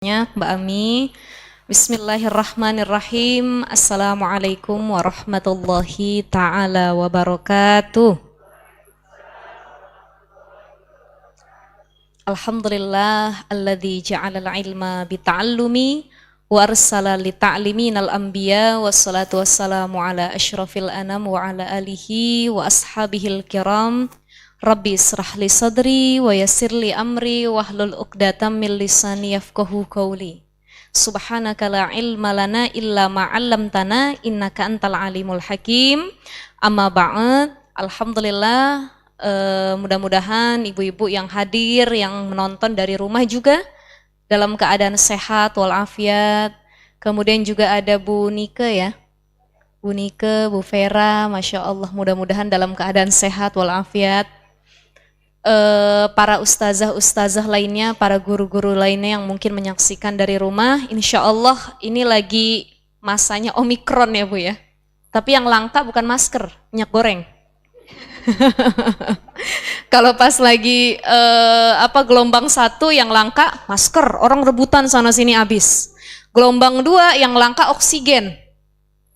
Mbak Ami. Bismillahirrahmanirrahim. Assalamualaikum warahmatullahi ta'ala wabarakatuh. Alhamdulillah alladzi ja'alal ilma bita'allumi wa arsala lita'liminal anbiya wassalatu wassalamu ala asyrafil anam wa ala alihi wa ashabihil kiram. Rabbi israh li sadri wa yassir li amri wahlul 'uqdatam min lisani yafqahu qawli. Subhanaka la ilma lana illa ma 'allamtana innaka antal alimul hakim. Amma ba'd. Alhamdulillah, mudah-mudahan ibu-ibu yang hadir, yang menonton dari rumah juga dalam keadaan sehat walafiat. Kemudian juga ada Bu Nike ya. Bu Nike, Bu Vera, Masya Allah, mudah-mudahan dalam keadaan sehat walafiat. Para ustazah lainnya, para guru-guru lainnya yang mungkin menyaksikan dari rumah, insya Allah ini lagi masanya Omikron ya Bu ya. Tapi yang langka bukan masker, minyak goreng. Kalau pas lagi gelombang 1 yang langka masker, orang rebutan sana sini habis. Gelombang 2 yang langka oksigen,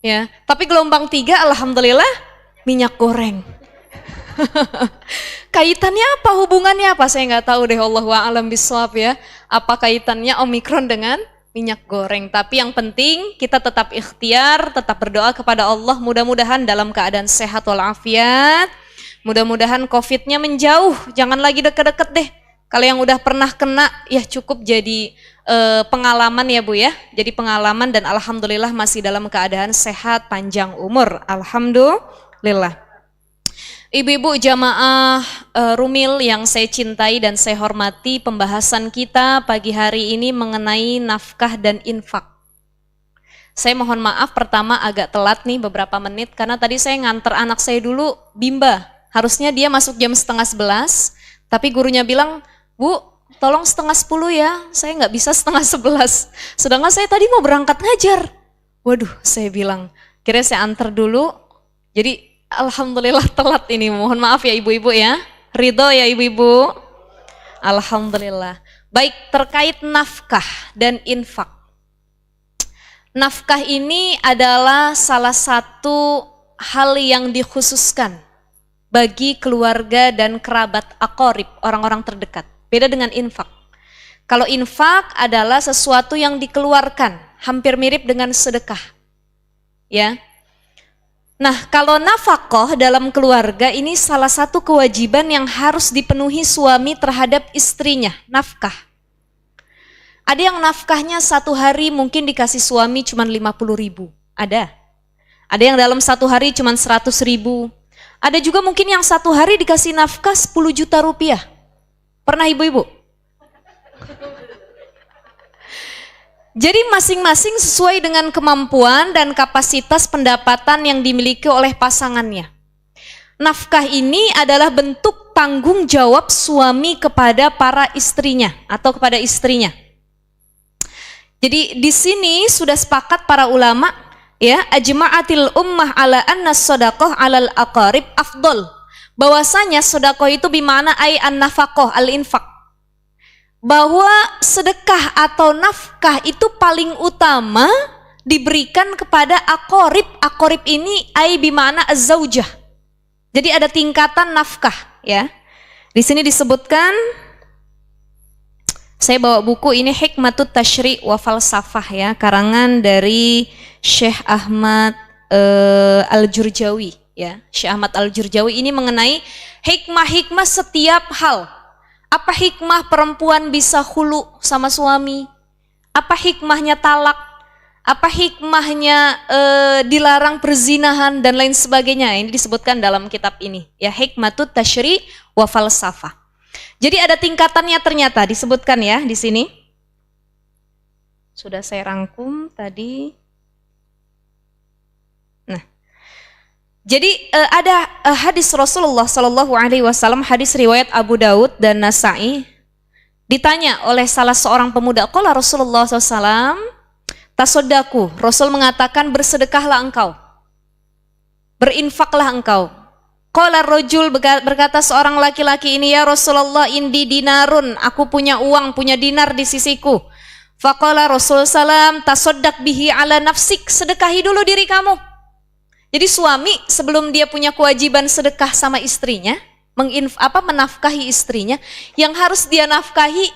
ya. Tapi gelombang 3 alhamdulillah minyak goreng. Kaitannya apa? Hubungannya apa? Saya nggak tahu deh, Allahu a'lam bishawab ya. Apa kaitannya Omikron dengan minyak goreng? Tapi yang penting kita tetap ikhtiar, tetap berdoa kepada Allah. Mudah-mudahan dalam keadaan sehat walafiat. Mudah-mudahan COVID-nya menjauh. Jangan lagi deket-deket deh. Kalau yang udah pernah kena, ya cukup jadi pengalaman ya Bu ya. Jadi pengalaman dan alhamdulillah masih dalam keadaan sehat, panjang umur. Alhamdulillah. Ibu-ibu jamaah Rumil yang saya cintai dan saya hormati, pembahasan kita pagi hari ini mengenai nafkah dan infak. Saya mohon maaf pertama agak telat nih beberapa menit karena tadi saya nganter anak saya dulu Bimba. Harusnya dia masuk jam 10:30, tapi gurunya bilang, "Bu, tolong 10:30 ya, saya nggak bisa 10:30. Sedangkan saya tadi mau berangkat ngajar." Waduh, saya bilang, kira saya antar dulu, jadi alhamdulillah telat ini, mohon maaf ya ibu-ibu ya. Ridho ya ibu-ibu. Alhamdulillah. Baik, terkait nafkah dan infak. Nafkah ini adalah salah satu hal yang dikhususkan bagi keluarga dan kerabat aqarib, orang-orang terdekat. Beda dengan infak. Kalau infak adalah sesuatu yang dikeluarkan, hampir mirip dengan sedekah. Ya. Nah, kalau nafkah dalam keluarga ini salah satu kewajiban yang harus dipenuhi suami terhadap istrinya, nafkah. Ada yang nafkahnya 1 hari mungkin dikasih suami cuma 50.000, ada. Ada yang dalam 1 hari cuma 100.000. Ada juga mungkin yang 1 hari dikasih nafkah 10 juta rupiah. Pernah ibu-ibu? Jadi masing-masing sesuai dengan kemampuan dan kapasitas pendapatan yang dimiliki oleh pasangannya. Nafkah ini adalah bentuk tanggung jawab suami kepada para istrinya atau kepada istrinya. Jadi di sini sudah sepakat para ulama ya, ajma'atil ummah ala anna shadaqah 'alal aqarib afdol. Bahwasanya sedekah itu bimana ay an-nafaqah al-infaq. Bahwa sedekah atau nafkah itu paling utama diberikan kepada aqarib. Aqarib ini ai bimana az-zaujah. Jadi ada tingkatan nafkah ya. Di sini disebutkan, saya bawa buku ini Hikmatut Tasyri' wa Falsafah ya, karangan dari Syekh Ahmad Al-Jurjawi ya. Syekh Ahmad Al-Jurjawi ini mengenai hikmah-hikmah setiap hal. Apa hikmah perempuan bisa khulu sama suami? Apa hikmahnya talak? Apa hikmahnya dilarang perzinahan dan lain sebagainya? Ini disebutkan dalam kitab ini ya, Hikmatut Tasyri' wa Falsafah. Jadi ada tingkatannya ternyata disebutkan ya di sini. Sudah saya rangkum tadi. Jadi ada hadis Rasulullah Shallallahu Alaihi Wasallam, hadis riwayat Abu Daud dan Nasai. Ditanya oleh salah seorang pemuda, qala Rasulullah SAW, tasodaku. Rasul mengatakan bersedekahlah engkau, berinfaklah engkau. Qala rajul, berkata seorang laki-laki ini, ya Rasulullah indi dinarun, aku punya uang, punya dinar di sisiku. Faqala Rasul salam tasaddaq bihi ala nafsik, sedekahi dulu diri kamu. Jadi suami sebelum dia punya kewajiban sedekah sama istrinya, menafkahi istrinya, yang harus dia nafkahi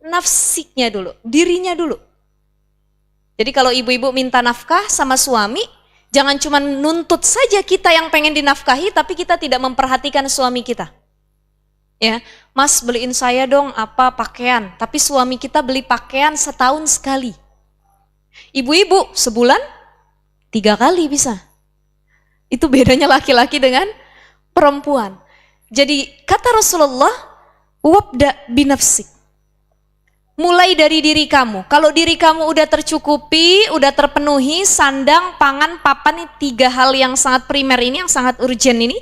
nafsiknya dulu, dirinya dulu. Jadi kalau ibu-ibu minta nafkah sama suami, jangan cuma nuntut saja kita yang pengen dinafkahi, tapi kita tidak memperhatikan suami kita. Ya, Mas beliin saya dong apa pakaian, tapi suami kita beli pakaian setahun sekali. Ibu-ibu sebulan 3 kali bisa. Itu bedanya laki-laki dengan perempuan. Jadi kata Rasulullah, wabda binafsik. Mulai dari diri kamu. Kalau diri kamu udah tercukupi, udah terpenuhi, sandang, pangan, papan, ini 3 hal yang sangat primer ini, yang sangat urgent ini,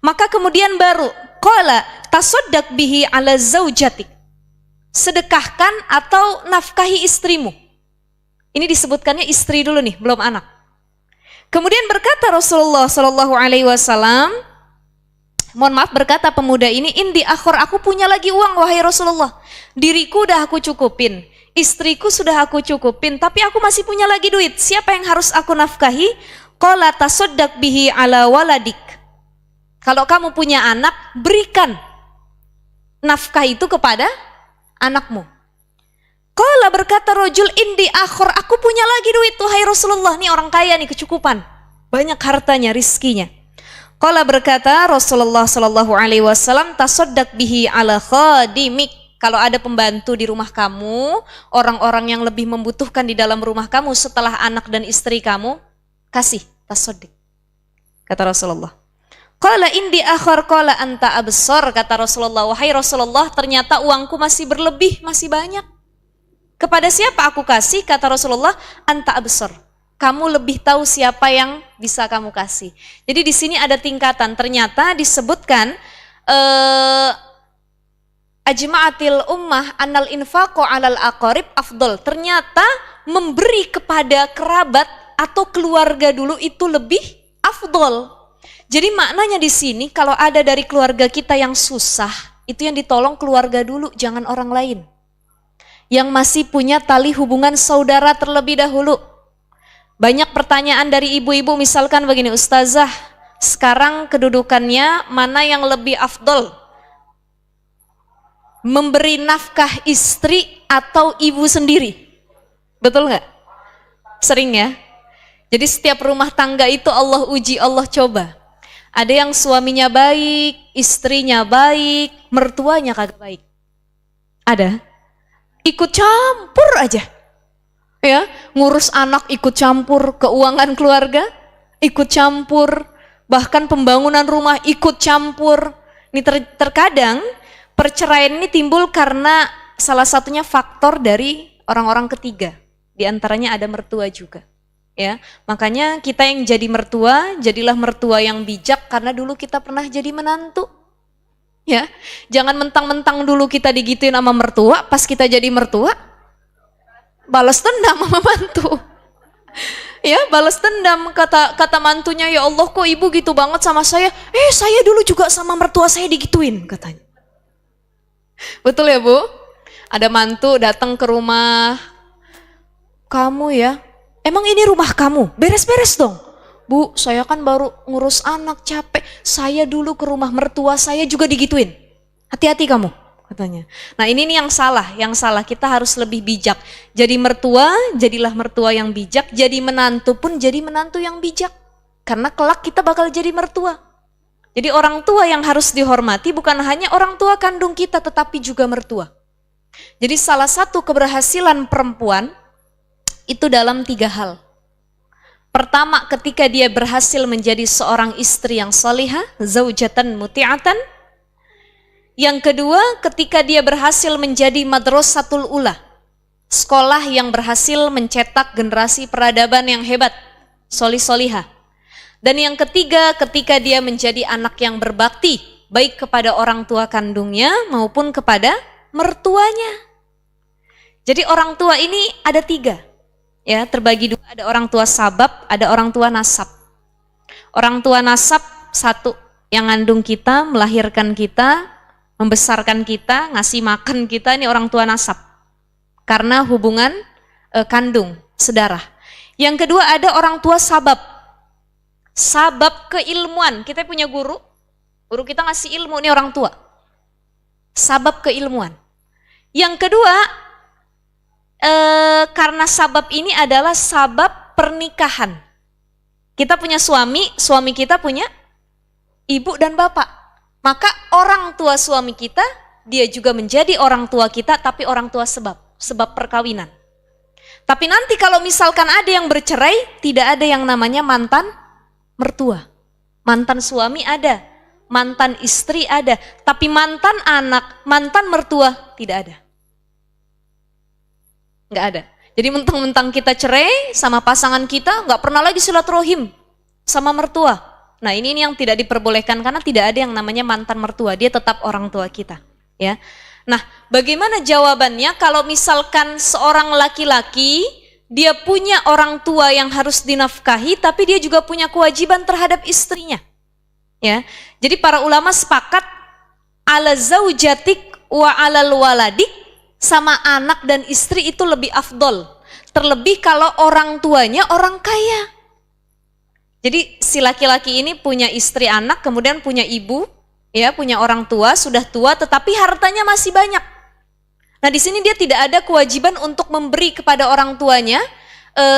maka kemudian baru qala tasaddaq bihi ala zaujatik, sedekahkan atau nafkahi istrimu. Ini disebutkannya istri dulu nih, belum anak. Kemudian berkata Rasulullah Shallallahu Alaihi Wasallam, mohon maaf, berkata pemuda ini, indi akhor, aku punya lagi uang wahai Rasulullah, diriku udah aku cukupin, istriku sudah aku cukupin, tapi aku masih punya lagi duit, siapa yang harus aku nafkahi? Qala tasaddaq bihi ala waladik, kalau kamu punya anak, berikan nafkah itu kepada anakmu. Qala berkata rajul, indi akhor, aku punya lagi duit wahai Rasulullah, nih orang kaya nih, kecukupan, banyak hartanya, rizkinya. Qala berkata Rasulullah sallallahu alaihi wasallam, tasaddaq bihi ala khadimik, kalau ada pembantu di rumah kamu, orang-orang yang lebih membutuhkan di dalam rumah kamu setelah anak dan istri kamu, kasih tasaddaq, kata Rasulullah. Qala indi akhar, qala anta absar, kata Rasulullah, wahai Rasulullah, ternyata uangku masih berlebih, masih banyak. Kepada siapa aku kasih? Kata Rasulullah, anta absar, kamu lebih tahu siapa yang bisa kamu kasih. Jadi di sini ada tingkatan. Ternyata disebutkan ajma'atil ummah annal infaqo 'alal aqarib afdol. Ternyata memberi kepada kerabat atau keluarga dulu itu lebih afdol. Jadi maknanya di sini kalau ada dari keluarga kita yang susah, itu yang ditolong keluarga dulu, jangan orang lain. Yang masih punya tali hubungan saudara terlebih dahulu. Banyak pertanyaan dari ibu-ibu misalkan begini, Ustazah, sekarang kedudukannya mana yang lebih afdol? Memberi nafkah istri atau ibu sendiri? Betul nggak? Sering ya? Jadi setiap rumah tangga itu Allah uji, Allah coba. Ada yang suaminya baik, istrinya baik, mertuanya kagak baik. Ada? Ikut campur aja. Ya, ngurus anak ikut campur, keuangan keluarga ikut campur, bahkan pembangunan rumah ikut campur. Ini terkadang perceraian ini timbul karena salah satunya faktor dari orang-orang ketiga. Di antaranya ada mertua juga. Ya, makanya kita yang jadi mertua, jadilah mertua yang bijak karena dulu kita pernah jadi menantu. Ya, jangan mentang-mentang dulu kita digituin sama mertua, pas kita jadi mertua balas dendam sama mantu. Ya, balas dendam, kata mantunya, ya Allah kok ibu gitu banget sama saya. Saya dulu juga sama mertua saya digituin, katanya. Betul ya Bu? Ada mantu datang ke rumah, kamu ya, emang ini rumah kamu? Beres-beres dong. Bu, saya kan baru ngurus anak, capek. Saya dulu ke rumah mertua saya juga digituin. Hati-hati kamu, katanya. Nah ini nih yang salah. Kita harus lebih bijak. Jadi mertua, jadilah mertua yang bijak. Jadi menantu pun jadi menantu yang bijak. Karena kelak kita bakal jadi mertua. Jadi orang tua yang harus dihormati bukan hanya orang tua kandung kita, tetapi juga mertua. Jadi salah satu keberhasilan perempuan itu dalam 3 hal. Pertama, ketika dia berhasil menjadi seorang istri yang salihah, zaujatan muti'atan. Yang kedua, ketika dia berhasil menjadi madrasatul ula, sekolah yang berhasil mencetak generasi peradaban yang hebat, solih-solihah. Dan yang ketiga, ketika dia menjadi anak yang berbakti, baik kepada orang tua kandungnya maupun kepada mertuanya. Jadi orang tua ini ada 3. Ya, terbagi 2, ada orang tua sabab, ada orang tua nasab. Orang tua nasab 1, yang ngandung kita, melahirkan kita, membesarkan kita, ngasih makan kita, ini orang tua nasab. karena hubungan kandung, sedarah. Yang kedua ada orang tua sabab. Sabab keilmuan. Kita punya guru kita ngasih ilmu, ini orang tua. Sabab keilmuan. Yang kedua, karena sabab ini adalah sabab pernikahan. Kita punya suami kita punya ibu dan bapak. Maka orang tua suami kita, dia juga menjadi orang tua kita, tapi orang tua sebab perkawinan. Tapi nanti kalau misalkan ada yang bercerai, tidak ada yang namanya mantan mertua. Mantan suami ada, mantan istri ada, tapi mantan anak, mantan mertua tidak ada. Nggak ada. Jadi mentang-mentang kita cerai sama pasangan kita, nggak pernah lagi silaturahim sama mertua. Nah ini yang tidak diperbolehkan karena tidak ada yang namanya mantan mertua, dia tetap orang tua kita. Ya. Nah bagaimana jawabannya kalau misalkan seorang laki-laki, dia punya orang tua yang harus dinafkahi, tapi dia juga punya kewajiban terhadap istrinya. Ya, jadi para ulama sepakat ala zaujatik wa alal waladik, sama anak dan istri itu lebih afdol. Terlebih kalau orang tuanya orang kaya. Jadi si laki-laki ini punya istri anak, kemudian punya ibu, ya punya orang tua, sudah tua, tetapi hartanya masih banyak. Nah di sini dia tidak ada kewajiban untuk memberi kepada orang tuanya,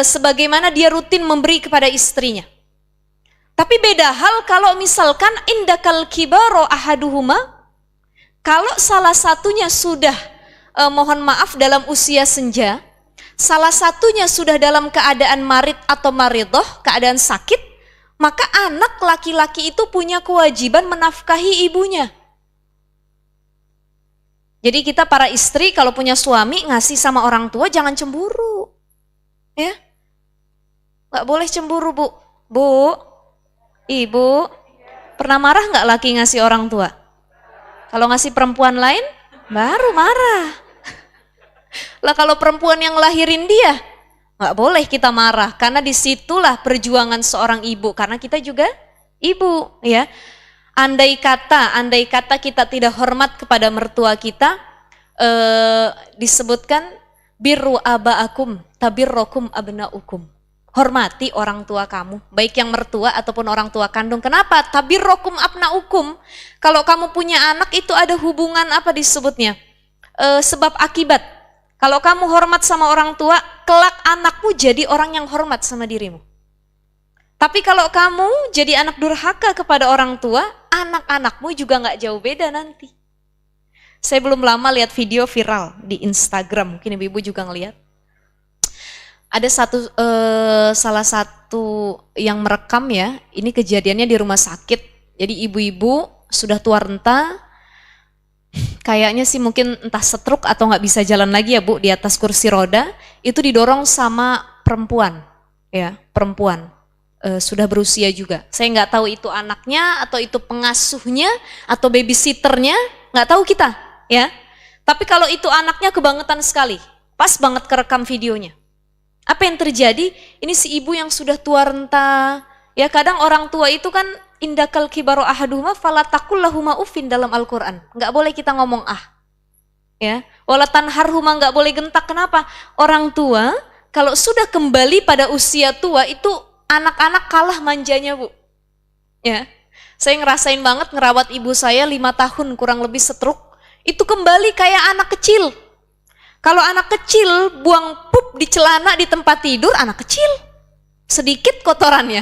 sebagaimana dia rutin memberi kepada istrinya. Tapi beda hal kalau misalkan indakal kibaro ahaduhuma, kalau salah satunya sudah mohon maaf dalam usia senja, salah satunya sudah dalam keadaan marid atau maridoh, keadaan sakit, maka anak laki-laki itu punya kewajiban menafkahi ibunya. Jadi kita para istri kalau punya suami ngasih sama orang tua jangan cemburu, ya, nggak boleh cemburu bu. Ibu, pernah marah nggak laki ngasih orang tua? Kalau ngasih perempuan lain, baru marah. Lah kalau perempuan yang lahirin dia, nggak boleh kita marah. Karena disitulah perjuangan seorang ibu. Karena kita juga ibu, ya. Andai kata kita tidak hormat kepada mertua kita, disebutkan birru aba'akum tabirrokum abna'ukum. Hormati orang tua kamu, baik yang mertua ataupun orang tua kandung. Kenapa? Tabirrokum abna'ukum. Kalau kamu punya anak itu ada hubungan apa disebutnya? Sebab akibat. Kalau kamu hormat sama orang tua, kelak anakmu jadi orang yang hormat sama dirimu. Tapi kalau kamu jadi anak durhaka kepada orang tua, anak-anakmu juga nggak jauh beda nanti. Saya belum lama lihat video viral di Instagram, mungkin ibu-ibu juga ngelihat. Ada salah satu yang merekam ya, ini kejadiannya di rumah sakit. Jadi ibu-ibu sudah tua renta, kayaknya sih mungkin entah stroke atau nggak bisa jalan lagi ya bu, di atas kursi roda, itu didorong sama perempuan, ya perempuan. Sudah berusia juga. Saya nggak tahu itu anaknya atau itu pengasuhnya atau babysitternya, nggak tahu kita, ya. Tapi kalau itu anaknya kebangetan sekali, pas banget kerekam videonya. Apa yang terjadi? Ini si ibu yang sudah tua renta, ya kadang orang tua itu kan indakal kibaru ahaduhuma falatakul lahuma ufin dalam Al-Quran. Nggak boleh kita ngomong ya. Walatan harhuma nggak boleh gentak. Kenapa? Orang tua kalau sudah kembali pada usia tua itu anak-anak kalah manjanya bu. Ya, saya ngerasain banget ngerawat ibu saya 5 tahun kurang lebih stroke. Itu kembali kayak anak kecil. Kalau anak kecil buang pup di celana di tempat tidur, anak kecil sedikit kotorannya.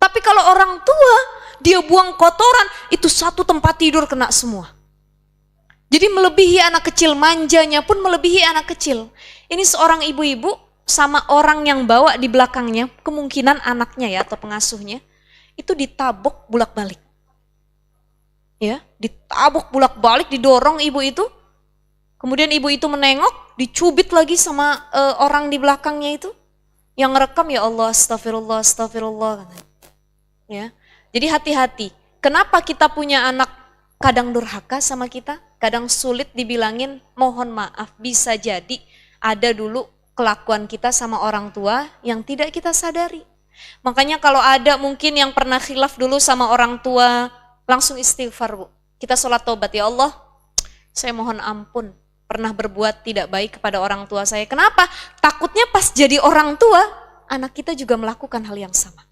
Tapi kalau orang tua dia buang kotoran, itu satu tempat tidur kena semua. Jadi melebihi anak kecil, manjanya pun melebihi anak kecil. Ini seorang ibu-ibu sama orang yang bawa di belakangnya, kemungkinan anaknya ya atau pengasuhnya, itu ditabok bolak-balik. Ya, ditabok bolak-balik, didorong ibu itu. Kemudian ibu itu menengok, dicubit lagi sama orang di belakangnya itu. Yang ngerekam, ya Allah, astagfirullah, astagfirullah. Ya, jadi hati-hati. Kenapa kita punya anak kadang durhaka sama kita? Kadang sulit dibilangin, mohon maaf, bisa jadi ada dulu kelakuan kita sama orang tua yang tidak kita sadari. Makanya kalau ada mungkin yang pernah khilaf dulu sama orang tua, langsung istighfar bu. Kita sholat tobat, ya Allah, saya mohon ampun. pernah berbuat tidak baik kepada orang tua saya. Kenapa? Takutnya pas jadi orang tua, anak kita juga melakukan hal yang sama.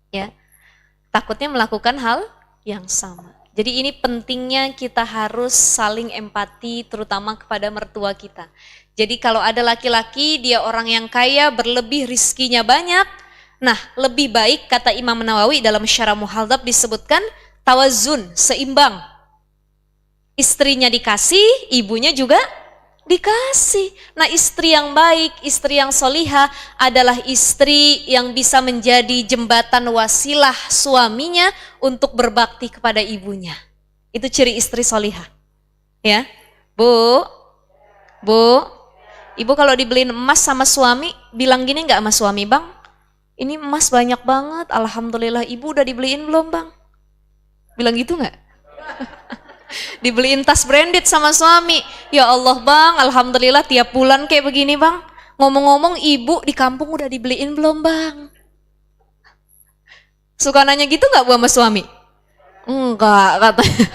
Ya, takutnya melakukan hal yang sama. Jadi ini pentingnya kita harus saling empati, terutama kepada mertua kita. Jadi kalau ada laki-laki, dia orang yang kaya, berlebih, rizkinya banyak. Nah, lebih baik, kata Imam Nawawi dalam Syarah Muhadzab disebutkan, tawazun, seimbang. Istrinya dikasih, ibunya juga dikasih. Nah, istri yang baik, istri yang solihah adalah istri yang bisa menjadi jembatan wasilah suaminya untuk berbakti kepada ibunya. Itu ciri istri solihah. Ya, Bu, ibu kalau dibeliin emas sama suami, bilang gini nggak sama suami, Bang? Ini emas banyak banget, alhamdulillah ibu udah dibeliin belum, Bang? Bilang gitu nggak? Dibeliin tas branded sama suami, ya Allah Bang, alhamdulillah tiap bulan kayak begini Bang. Ngomong-ngomong ibu di kampung udah dibeliin belum Bang? Suka nanya gitu nggak Bu sama suami? Enggak katanya.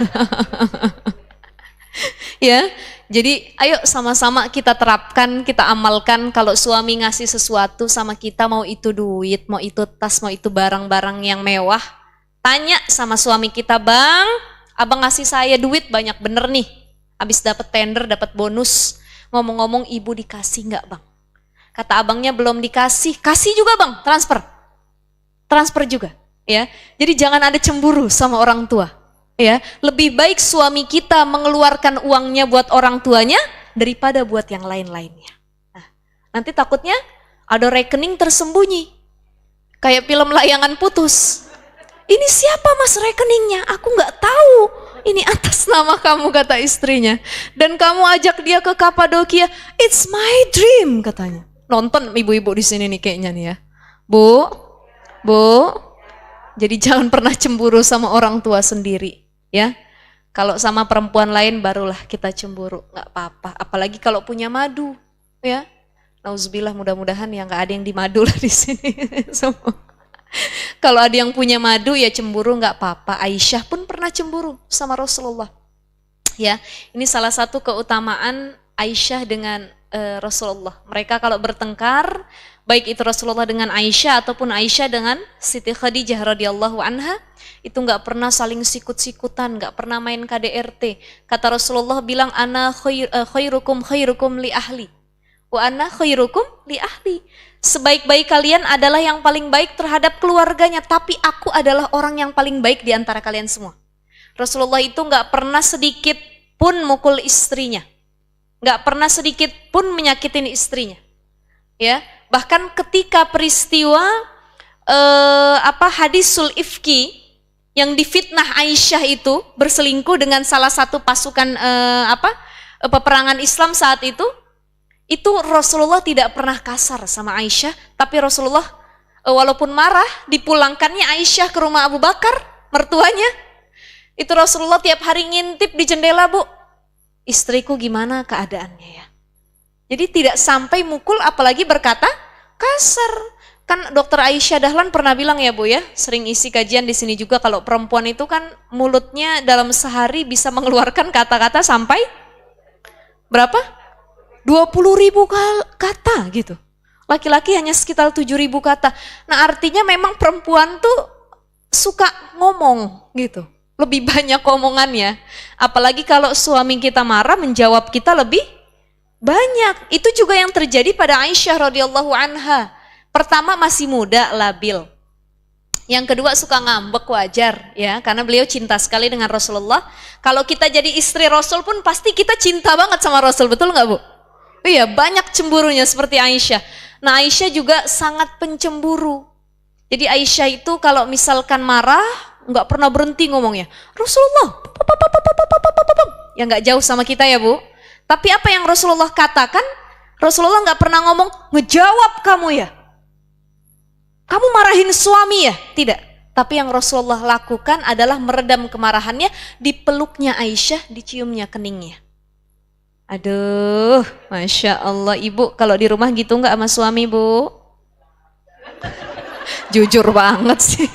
Ya, jadi ayo sama-sama kita terapkan, kita amalkan. Kalau suami ngasih sesuatu sama kita, mau itu duit, mau itu tas, mau itu barang-barang yang mewah, tanya sama suami kita, Bang, abang ngasih saya duit banyak bener nih, habis dapat tender, dapat bonus. Ngomong-ngomong ibu dikasih nggak Bang? Kata abangnya belum dikasih, kasih juga Bang, transfer juga. Ya, jadi jangan ada cemburu sama orang tua. Ya, lebih baik suami kita mengeluarkan uangnya buat orang tuanya daripada buat yang lain-lainnya. Nah, nanti takutnya ada rekening tersembunyi, kayak film Layangan Putus. Ini siapa Mas rekeningnya? Aku nggak tahu. Ini atas nama kamu, kata istrinya. Dan kamu ajak dia ke Kapadokia. It's my dream, katanya. Nonton ibu-ibu di sini nih kayaknya nih ya. Bu. Jadi jangan pernah cemburu sama orang tua sendiri, ya. Kalau sama perempuan lain barulah kita cemburu, nggak apa-apa. Apalagi kalau punya madu, ya. Nauzubillah, mudah-mudahan ya nggak ada yang dimadu lah di sini. Semua. Kalau ada yang punya madu ya cemburu, nggak apa-apa. Aisyah pun pernah cemburu sama Rasulullah. Ya, ini salah satu keutamaan Aisyah dengan Rasulullah. Mereka kalau bertengkar, baik itu Rasulullah dengan Aisyah ataupun Aisyah dengan Siti Khadijah radhiyallahu anha, itu nggak pernah saling sikut-sikutan, nggak pernah main KDRT. Kata Rasulullah bilang, ana khairukum li ahli, wa ana khairukum li ahli. Sebaik-baik kalian adalah yang paling baik terhadap keluarganya, tapi aku adalah orang yang paling baik di antara kalian semua. Rasulullah itu nggak pernah sedikit pun mukul istrinya, nggak pernah sedikit pun menyakitin istrinya. Ya, bahkan ketika peristiwa hadisul ifki yang difitnah Aisyah itu berselingkuh dengan salah satu pasukan peperangan Islam saat itu Rasulullah tidak pernah kasar sama Aisyah, tapi Rasulullah walaupun marah dipulangkannya Aisyah ke rumah Abu Bakar, mertuanya. Itu Rasulullah tiap hari ngintip di jendela, Bu. Istriku gimana keadaannya ya? Jadi tidak sampai mukul, apalagi berkata kasar. Kan dokter Aisyah Dahlan pernah bilang ya Bu ya, sering isi kajian di sini juga, kalau perempuan itu kan mulutnya dalam sehari bisa mengeluarkan kata-kata sampai berapa? 20.000 kata gitu. Laki-laki hanya sekitar 7.000 kata. Nah artinya memang perempuan tuh suka ngomong gitu. Lebih banyak omongannya. Apalagi kalau suami kita marah, menjawab kita lebih banyak. Itu juga yang terjadi pada Aisyah radhiyallahu anha. Pertama masih muda, labil. Yang kedua suka ngambek, wajar ya, karena beliau cinta sekali dengan Rasulullah. Kalau kita jadi istri Rasul pun pasti kita cinta banget sama Rasul, betul nggak Bu? Iya, banyak cemburunya seperti Aisyah. Nah Aisyah juga sangat pencemburu. Jadi Aisyah itu kalau misalkan marah, nggak pernah berhenti ngomongnya. Rasulullah, ya nggak jauh sama kita ya Bu. Tapi apa yang Rasulullah katakan, Rasulullah nggak pernah ngomong, ngejawab kamu ya. Kamu marahin suami ya? Tidak. Tapi yang Rasulullah lakukan adalah meredam kemarahannya, dipeluknya Aisyah, diciumnya keningnya. Aduh, Masya Allah, Ibu kalau di rumah gitu nggak sama suami Bu? Jujur banget sih.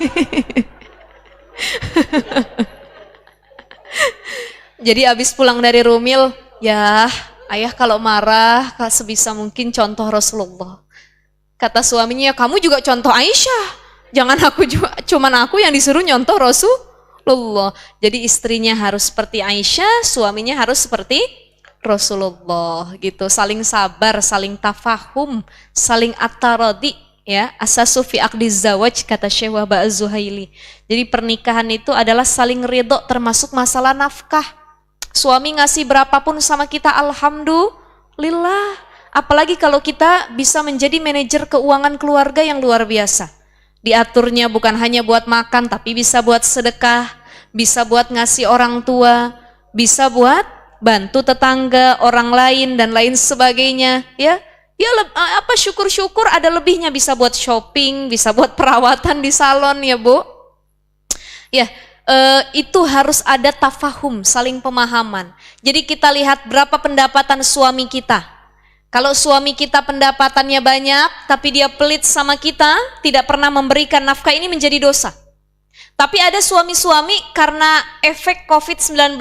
Jadi abis pulang dari Rumil, Ya, ayah kalau marah, sebisa mungkin contoh Rasulullah. Kata suaminya, kamu juga contoh Aisyah. Jangan aku juga, cuman aku yang disuruh nyontoh Rasulullah. Jadi istrinya harus seperti Aisyah, suaminya harus seperti Rasulullah gitu. Saling sabar, saling tafahum, saling at-taradi, ya. Asasu fi aqdiz zawaj, kata Syekh Wahbah Az-Zuhaili. Jadi pernikahan itu adalah saling ridho, termasuk masalah nafkah. Suami ngasih berapapun sama kita, alhamdulillah. Apalagi kalau kita bisa menjadi manajer keuangan keluarga yang luar biasa. Diaturnya bukan hanya buat makan, tapi bisa buat sedekah, bisa buat ngasih orang tua, bisa buat bantu tetangga, orang lain, dan lain sebagainya. Ya, syukur-syukur ada lebihnya, bisa buat shopping, bisa buat perawatan di salon, ya Bu. Ya, itu harus ada tafahum, saling pemahaman. Jadi kita lihat berapa pendapatan suami kita. Kalau suami kita pendapatannya banyak, tapi dia pelit sama kita, tidak pernah memberikan nafkah, ini menjadi dosa. Tapi ada suami-suami karena efek COVID-19,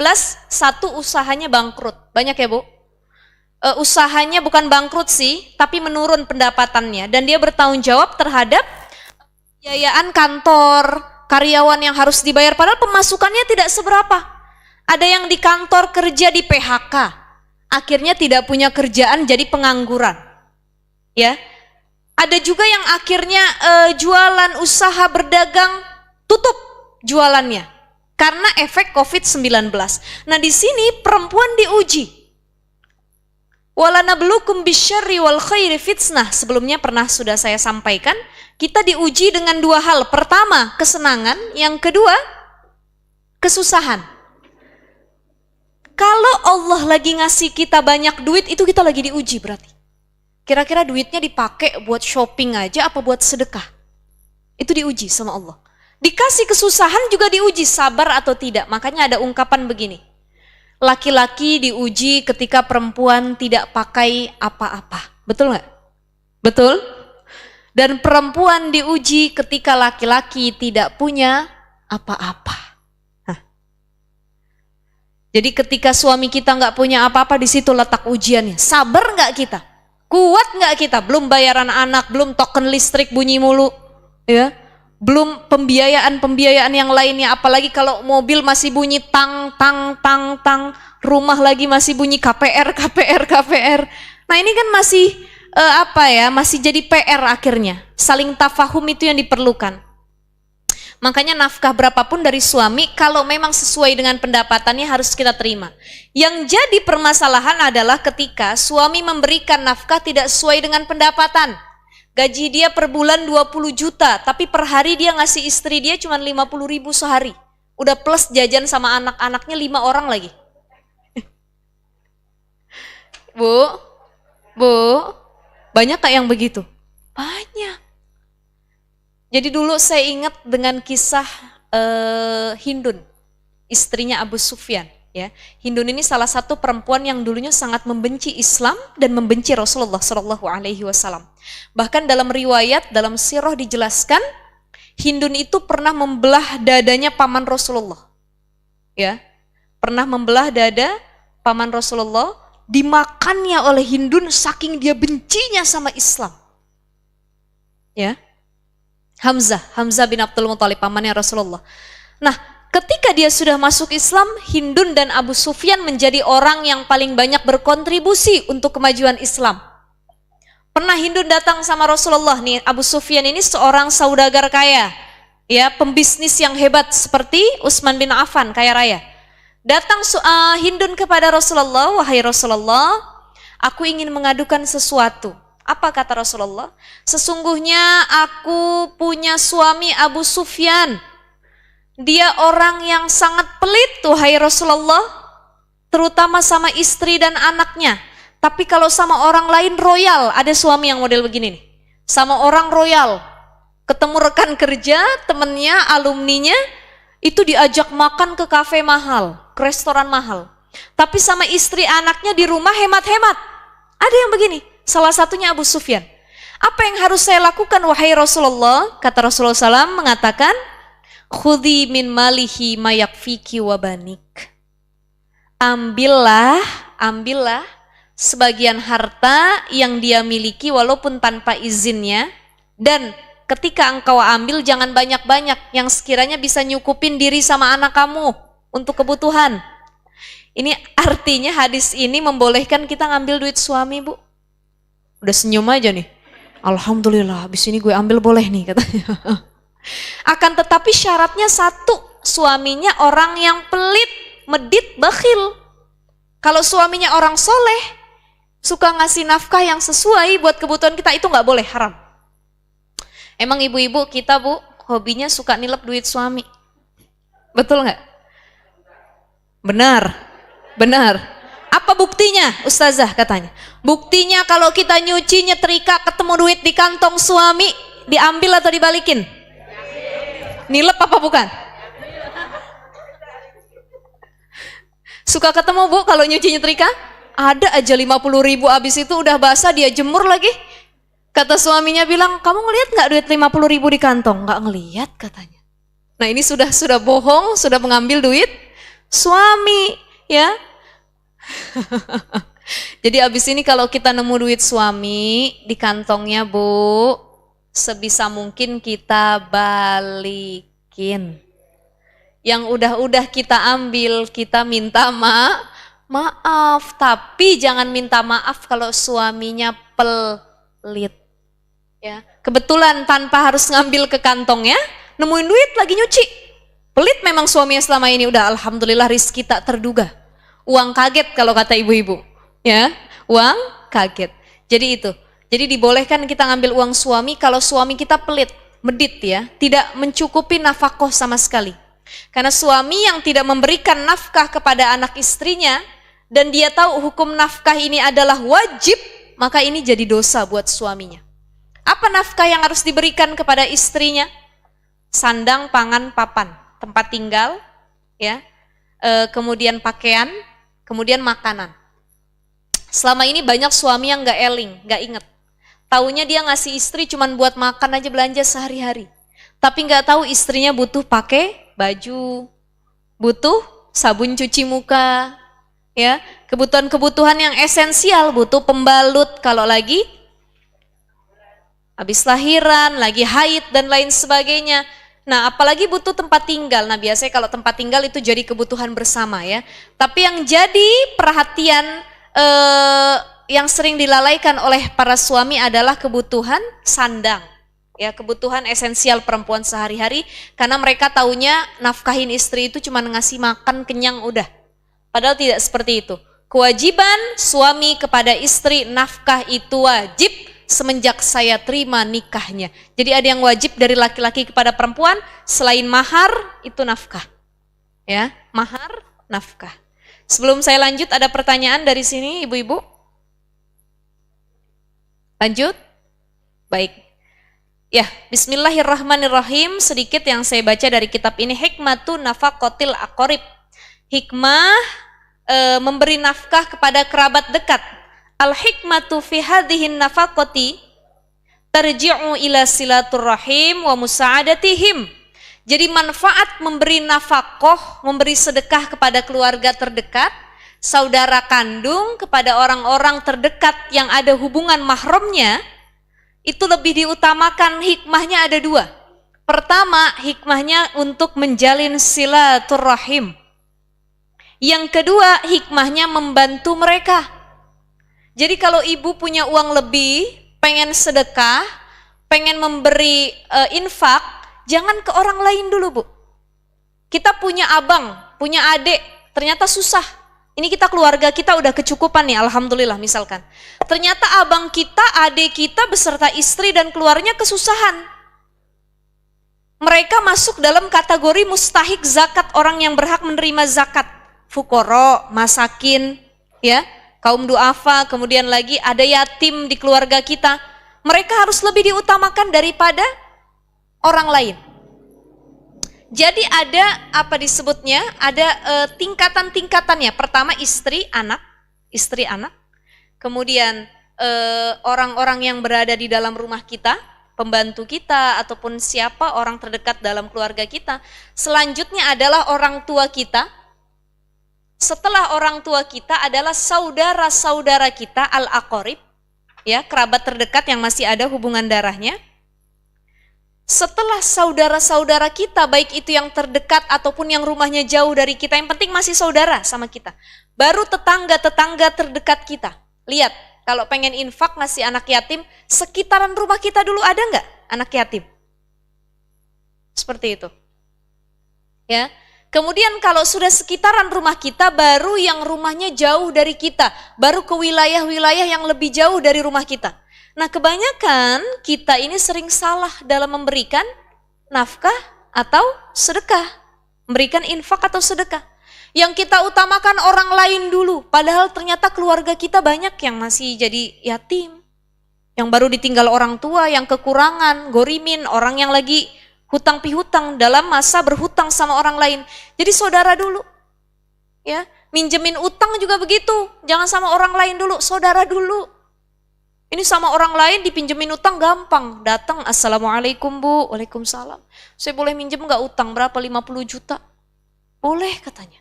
satu usahanya bangkrut. Banyak ya Bu? Usahanya bukan bangkrut sih, tapi menurun pendapatannya. Dan dia bertanggung jawab terhadap biayaan kantor, karyawan yang harus dibayar, padahal pemasukannya tidak seberapa. Ada yang di kantor kerja di PHK, akhirnya tidak punya kerjaan, jadi pengangguran. Ya, ada juga yang akhirnya jualan, usaha, berdagang, tutup jualannya karena efek COVID-19. Nah, di sini perempuan diuji. Walanablukum bisyarri wal khairi fitnah. Sebelumnya pernah sudah saya sampaikan, kita diuji dengan dua hal. Pertama, kesenangan. Yang kedua, kesusahan. Kalau Allah lagi ngasih kita banyak duit, itu kita lagi diuji berarti. Kira-kira duitnya dipakai buat shopping aja apa buat sedekah? Itu diuji sama Allah. Dikasih kesusahan juga diuji, sabar atau tidak. Makanya ada ungkapan begini. Laki-laki diuji ketika perempuan tidak pakai apa-apa. Betul nggak? Betul? Dan perempuan diuji ketika laki-laki tidak punya apa-apa. Jadi ketika suami kita nggak punya apa-apa, di situ letak ujiannya. Sabar nggak kita? Kuat nggak kita? Belum bayaran anak, belum token listrik bunyi mulu, ya. Belum pembiayaan yang lainnya. Apalagi kalau mobil masih bunyi tang tang tang tang, rumah lagi masih bunyi KPR. Nah ini kan masih masih jadi PR akhirnya. Saling tafahum itu yang diperlukan. Makanya nafkah berapapun dari suami, kalau memang sesuai dengan pendapatannya harus kita terima. Yang jadi permasalahan adalah ketika suami memberikan nafkah tidak sesuai dengan pendapatan. Gaji dia per bulan 20 juta, tapi per hari dia ngasih istri dia cuma 50.000 sehari. Udah plus jajan sama anak-anaknya 5 orang lagi. Bu, banyak gak yang begitu? Banyak. Jadi dulu saya ingat dengan kisah Hindun, istrinya Abu Sufyan. Ya, Hindun ini salah satu perempuan yang dulunya sangat membenci Islam dan membenci Rasulullah SAW. Bahkan dalam riwayat, dalam sirah dijelaskan, Hindun itu pernah membelah dadanya paman Rasulullah. Ya, pernah membelah dada paman Rasulullah, dimakannya oleh Hindun saking dia bencinya sama Islam. Ya, Hamzah bin Abdul Muthalib, pamannya Rasulullah. Nah, ketika dia sudah masuk Islam, Hindun dan Abu Sufyan menjadi orang yang paling banyak berkontribusi untuk kemajuan Islam. Pernah Hindun datang sama Rasulullah nih, Abu Sufyan ini seorang saudagar kaya, ya, pembisnis yang hebat seperti Utsman bin Affan, kaya raya. Datang Hindun kepada Rasulullah, wahai Rasulullah, aku ingin mengadukan sesuatu. Apa kata Rasulullah? Sesungguhnya aku punya suami Abu Sufyan. Dia orang yang sangat pelit, wahai Rasulullah, terutama sama istri dan anaknya. Tapi kalau sama orang lain royal, ada suami yang model begini nih. Sama orang royal, ketemu rekan kerja, temennya, alumninya, itu diajak makan ke kafe mahal, ke restoran mahal. Tapi sama istri anaknya di rumah hemat-hemat. Ada yang begini, salah satunya Abu Sufyan. Apa yang harus saya lakukan, wahai Rasulullah? Kata Rasulullah SAW mengatakan, khudhi min malihi mayakfiki wabanik. Ambillah ambillah sebagian harta yang dia miliki walaupun tanpa izinnya, dan ketika engkau ambil jangan banyak-banyak, yang sekiranya bisa nyukupin diri sama anak kamu untuk kebutuhan. Ini artinya hadis ini membolehkan kita ngambil duit suami, Bu. Udah senyum aja nih. Alhamdulillah, habis ini gue ambil boleh nih katanya. Akan tetapi syaratnya satu, suaminya orang yang pelit, medit, bakhil. Kalau suaminya orang soleh, suka ngasih nafkah yang sesuai buat kebutuhan kita, itu nggak boleh, haram. Emang ibu-ibu kita, Bu, hobinya suka nilep duit suami. Betul nggak? Benar, benar. Apa buktinya? Ustazah katanya. Buktinya kalau kita nyuci, nyetrika, ketemu duit di kantong suami, diambil atau dibalikin? Nilep apa bukan? Suka ketemu, Bu, kalau nyuci nyetrika? Ada aja 50.000, abis itu udah basah dia jemur lagi. Kata suaminya bilang, kamu ngelihat nggak duit 50.000 di kantong? Nggak ngelihat katanya. Nah ini sudah bohong, sudah mengambil duit suami, ya. Jadi abis ini kalau kita nemu duit suami di kantongnya, Bu, sebisa mungkin kita balikin. Yang udah kita ambil, kita minta maaf, tapi jangan minta maaf kalau suaminya pelit. Ya, kebetulan tanpa harus ngambil ke kantongnya, nemuin duit lagi nyuci. Pelit memang suaminya selama ini, udah alhamdulillah rizki tak terduga. Uang kaget kalau kata ibu-ibu. Ya, uang kaget. Jadi itu. Jadi dibolehkan kita ngambil uang suami kalau suami kita pelit, medit ya, tidak mencukupi nafkah sama sekali. Karena suami yang tidak memberikan nafkah kepada anak istrinya dan dia tahu hukum nafkah ini adalah wajib, maka ini jadi dosa buat suaminya. Apa nafkah yang harus diberikan kepada istrinya? Sandang, pangan, papan, tempat tinggal, ya, kemudian pakaian, kemudian makanan. Selama ini banyak suami yang nggak eling, nggak inget. Taunya dia ngasih istri cuman buat makan aja, belanja sehari-hari. Tapi nggak tahu istrinya butuh pakai baju, butuh sabun cuci muka, ya, kebutuhan-kebutuhan yang esensial, butuh pembalut kalau lagi habis lahiran, lagi haid dan lain sebagainya. Nah, apalagi butuh tempat tinggal. Nah, biasanya kalau tempat tinggal itu jadi kebutuhan bersama ya. Tapi yang jadi perhatian yang sering dilalaikan oleh para suami adalah kebutuhan sandang. Ya, kebutuhan esensial perempuan sehari-hari, karena mereka taunya nafkahin istri itu cuma ngasih makan kenyang udah. Padahal tidak seperti itu. Kewajiban suami kepada istri, nafkah itu wajib semenjak saya terima nikahnya. Jadi ada yang wajib dari laki-laki kepada perempuan, selain mahar itu nafkah. Ya, mahar, nafkah. Sebelum saya lanjut, ada pertanyaan dari sini, ibu-ibu? Lanjut? Baik. Ya, bismillahirrahmanirrahim. Sedikit yang saya baca dari kitab ini, hikmatun nafaqatil aqarib. Hikmah memberi nafkah kepada kerabat dekat. Al-hikmatu fi hadhihin nafaqati tarji'u ila silaturrahim wa musa'adatihim. Jadi manfaat memberi nafkah, memberi sedekah kepada keluarga terdekat, saudara kandung, kepada orang-orang terdekat yang ada hubungan mahramnya, itu lebih diutamakan. Hikmahnya ada dua. Pertama, hikmahnya untuk menjalin silaturrahim. Yang kedua, hikmahnya membantu mereka. Jadi kalau ibu punya uang lebih, pengen sedekah, pengen memberi infak, jangan ke orang lain dulu, Bu. Kita punya abang, punya adik, ternyata susah. Ini kita keluarga kita udah kecukupan nih, alhamdulillah misalkan. Ternyata abang kita, adik kita beserta istri dan keluarnya kesusahan. Mereka masuk dalam kategori mustahik zakat, orang yang berhak menerima zakat. Fuqara, masakin, ya, kaum duafa, kemudian lagi ada yatim di keluarga kita. Mereka harus lebih diutamakan daripada orang lain. Jadi ada apa disebutnya? Ada tingkatan-tingkatannya. Pertama istri, anak. Kemudian orang-orang yang berada di dalam rumah kita, pembantu kita ataupun siapa orang terdekat dalam keluarga kita. Selanjutnya adalah orang tua kita. setelah orang tua kita adalah saudara-saudara kita al-aqarib, ya, kerabat terdekat yang masih ada hubungan darahnya. Setelah saudara-saudara kita, baik itu yang terdekat ataupun yang rumahnya jauh dari kita, yang penting masih saudara sama kita. Baru tetangga-tetangga terdekat kita. Lihat, kalau pengen infak ngasih anak yatim, sekitaran rumah kita dulu ada nggak anak yatim? Seperti itu. Ya. Kemudian kalau sudah sekitaran rumah kita, baru yang rumahnya jauh dari kita, baru ke wilayah-wilayah yang lebih jauh dari rumah kita. Nah, kebanyakan kita ini sering salah dalam memberikan nafkah atau sedekah, memberikan infak atau sedekah. Yang kita utamakan orang lain dulu, padahal ternyata keluarga kita banyak yang masih jadi yatim, yang baru ditinggal orang tua, yang kekurangan, gorimin, orang yang lagi hutang pihutang dalam masa berhutang sama orang lain. Jadi saudara dulu, ya, minjemin utang juga begitu, jangan sama orang lain dulu, saudara dulu. Ini sama orang lain dipinjemin utang gampang, datang, assalamualaikum bu, waalaikumsalam. Saya boleh minjem nggak utang berapa? 50 juta? Boleh katanya,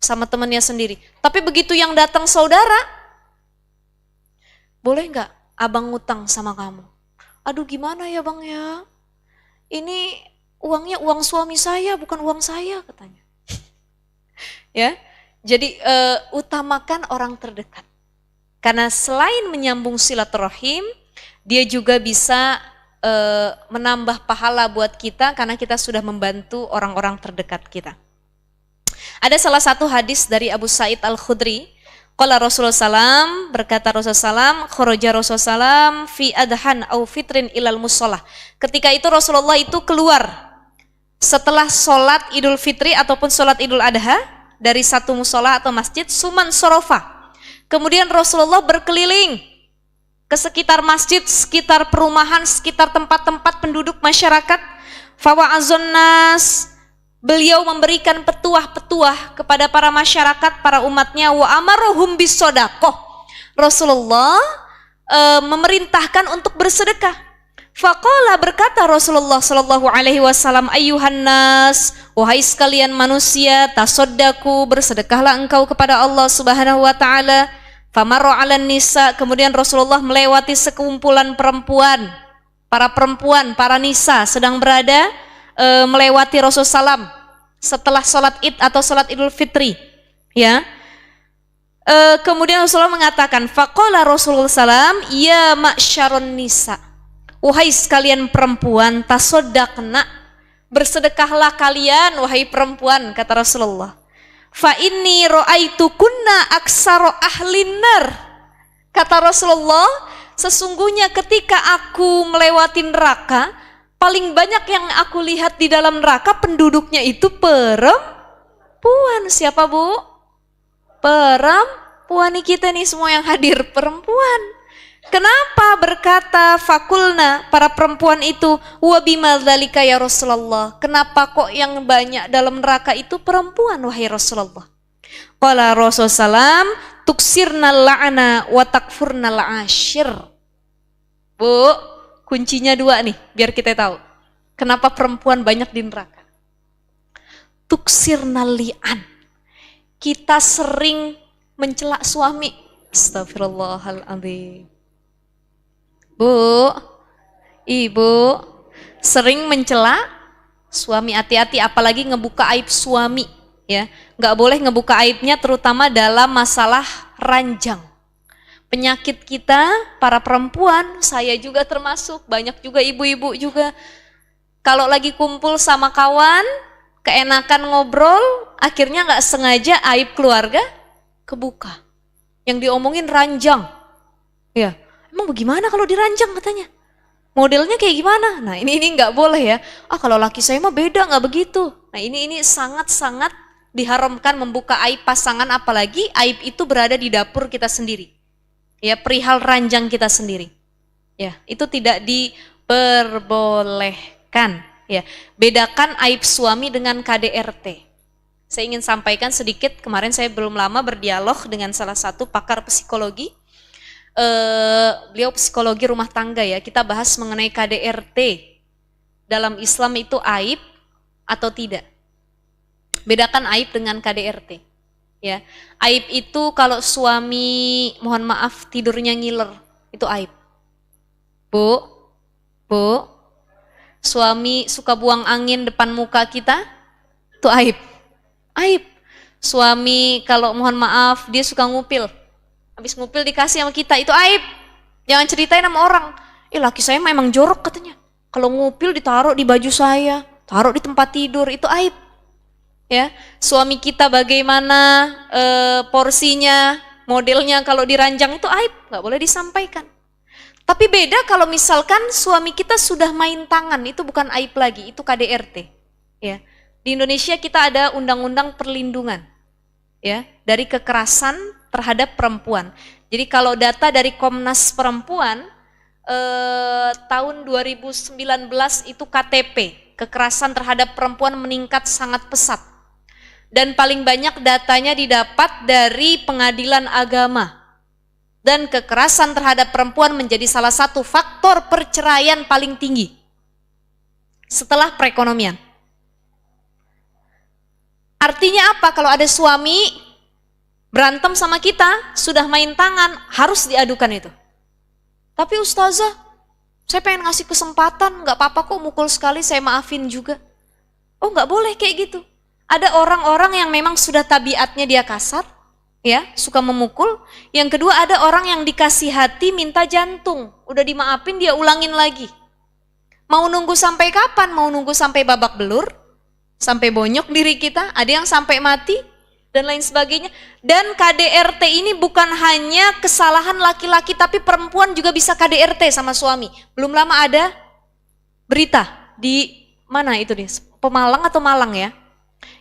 sama temannya sendiri. Tapi begitu yang datang saudara, boleh nggak abang ngutang sama kamu? Aduh gimana ya bang ya? Ini uangnya uang suami saya, bukan uang saya katanya. Ya, jadi utamakan orang terdekat. Karena selain menyambung silaturahim, dia juga bisa menambah pahala buat kita karena kita sudah membantu orang-orang terdekat kita. Ada salah satu hadis dari Abu Sa'id Al-Khudri, qala Rasulullah SAW, berkata Rasulullah SAW, kharaja Rasulullah SAW fi adhan au fitrin ilal musolah. Ketika itu Rasulullah itu keluar setelah sholat Idul Fitri ataupun sholat Idul Adha dari satu musola atau masjid, suman sorofa. Kemudian Rasulullah berkeliling ke sekitar masjid, sekitar perumahan, sekitar tempat-tempat penduduk masyarakat. Fawa'azun nas, beliau memberikan petuah-petuah kepada para masyarakat, para umatnya. Wa amaruhum bisodaqoh, Rasulullah memerintahkan untuk bersedekah. Faqala, berkata Rasulullah sallallahu alaihi wasallam, ayyuhan nas, wahai sekalian manusia, tasaddaku, bersedekahlah engkau kepada Allah Subhanahu wa taala. Famarra 'alan nisa, kemudian Rasulullah melewati sekumpulan perempuan, para nisa sedang berada melewati Rasulullah SAW setelah sholat Id atau sholat Idul Fitri, ya. Kemudian Rasulullah mengatakan, faqala Rasulullah SAW, ya ma'syarun nisa, wahai sekalian perempuan, tasoddaqna, bersedekahlah kalian wahai perempuan, kata Rasulullah. Fa inni ra'aitukunna aksara ahlin nar, kata Rasulullah, sesungguhnya ketika aku melewati neraka, paling banyak yang aku lihat di dalam neraka penduduknya itu perempuan. Siapa bu? Perempuan. Kita nih semua yang hadir perempuan. Kenapa? Berkata fakulna, para perempuan itu, wa bimal dzalika ya Rasulullah, kenapa kok yang banyak dalam neraka itu perempuan wahai Rasulullah? Qala Rasulullah, tuksirna la'ana wa takfurna la'ashir. Bu, kuncinya dua nih biar kita tahu kenapa perempuan banyak di neraka. Tuksirna li'an, kita sering mencela suami. Astagfirullahaladzim. Bu, ibu sering mencela suami, hati-hati apalagi ngebuka aib suami, ya. Nggak boleh ngebuka aibnya, terutama dalam masalah ranjang. Penyakit kita para perempuan, saya juga termasuk, banyak juga ibu-ibu juga. Kalau lagi kumpul sama kawan, keenakan ngobrol, akhirnya nggak sengaja aib keluarga kebuka. Yang diomongin ranjang, ya. Emang bagaimana kalau diranjang katanya? Modelnya kayak gimana? Nah ini nggak boleh ya. Kalau laki saya mah beda, nggak begitu. Nah ini sangat-sangat diharamkan membuka aib pasangan, apalagi aib itu berada di dapur kita sendiri. Ya, perihal ranjang kita sendiri. Ya, itu tidak diperbolehkan. Ya, bedakan aib suami dengan KDRT. Saya ingin sampaikan sedikit, kemarin saya belum lama berdialog dengan salah satu pakar psikologi. Beliau psikologi rumah tangga ya, kita bahas mengenai KDRT dalam Islam itu aib atau tidak. Bedakan aib dengan KDRT, Ya, aib itu kalau suami, mohon maaf, tidurnya ngiler, itu aib. Bu, bu, suami suka buang angin depan muka kita, itu aib. Aib. Suami kalau mohon maaf, dia suka ngupil. Habis ngupil dikasih sama kita, itu aib. Jangan ceritain sama orang. Laki saya memang jorok katanya. Kalau ngupil ditaruh di baju saya, taruh di tempat tidur, itu aib. Ya, suami kita bagaimana porsinya, modelnya kalau diranjang itu aib, nggak boleh disampaikan. Tapi beda kalau misalkan suami kita sudah main tangan, itu bukan aib lagi, itu KDRT. Ya, di Indonesia kita ada undang-undang perlindungan, ya, dari kekerasan terhadap perempuan. Jadi kalau data dari Komnas Perempuan tahun 2019 itu KTP, kekerasan terhadap perempuan meningkat sangat pesat. Dan paling banyak datanya didapat dari pengadilan agama. Dan kekerasan terhadap perempuan menjadi salah satu faktor perceraian paling tinggi setelah perekonomian. Artinya apa? Kalau ada suami berantem sama kita, sudah main tangan, harus diadukan itu. Tapi ustazah, saya pengen ngasih kesempatan, nggak apa-apa kok mukul sekali, saya maafin juga. Oh, nggak boleh kayak gitu. Ada orang-orang yang memang sudah tabiatnya dia kasar, ya, suka memukul. Yang kedua, ada orang yang dikasih hati minta jantung, udah dimaafin dia ulangin lagi. Mau nunggu sampai kapan? Mau nunggu sampai babak belur? Sampai bonyok diri kita? Ada yang sampai mati? Dan lain sebagainya. Dan KDRT ini bukan hanya kesalahan laki-laki, tapi perempuan juga bisa KDRT sama suami. Belum lama ada berita di mana itu nih? Pemalang atau Malang ya?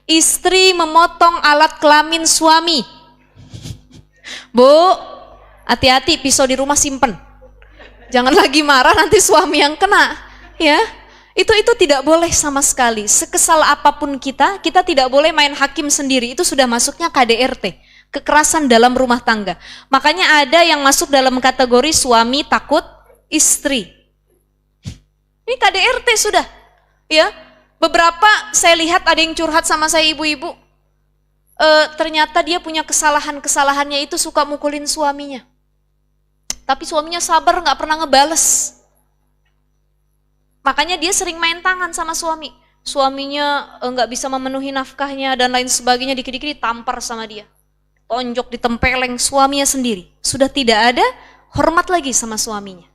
Istri memotong alat kelamin suami. Bu, hati-hati, pisau di rumah simpen. Jangan lagi marah nanti suami yang kena, ya. Itu tidak boleh sama sekali. Sekesal apapun kita tidak boleh main hakim sendiri. Itu sudah masuknya KDRT, kekerasan dalam rumah tangga. Makanya ada yang masuk dalam kategori suami takut istri. Ini KDRT sudah, ya. Beberapa saya lihat ada yang curhat sama saya ibu-ibu. Ternyata dia punya kesalahannya itu suka mukulin suaminya. Tapi suaminya sabar, nggak pernah ngebales. Makanya dia sering main tangan sama suami. Suaminya nggak bisa memenuhi nafkahnya dan lain sebagainya, dikit-dikit ditampar sama dia. Tonjok, ditempeleng suaminya sendiri. Sudah tidak ada hormat lagi sama suaminya.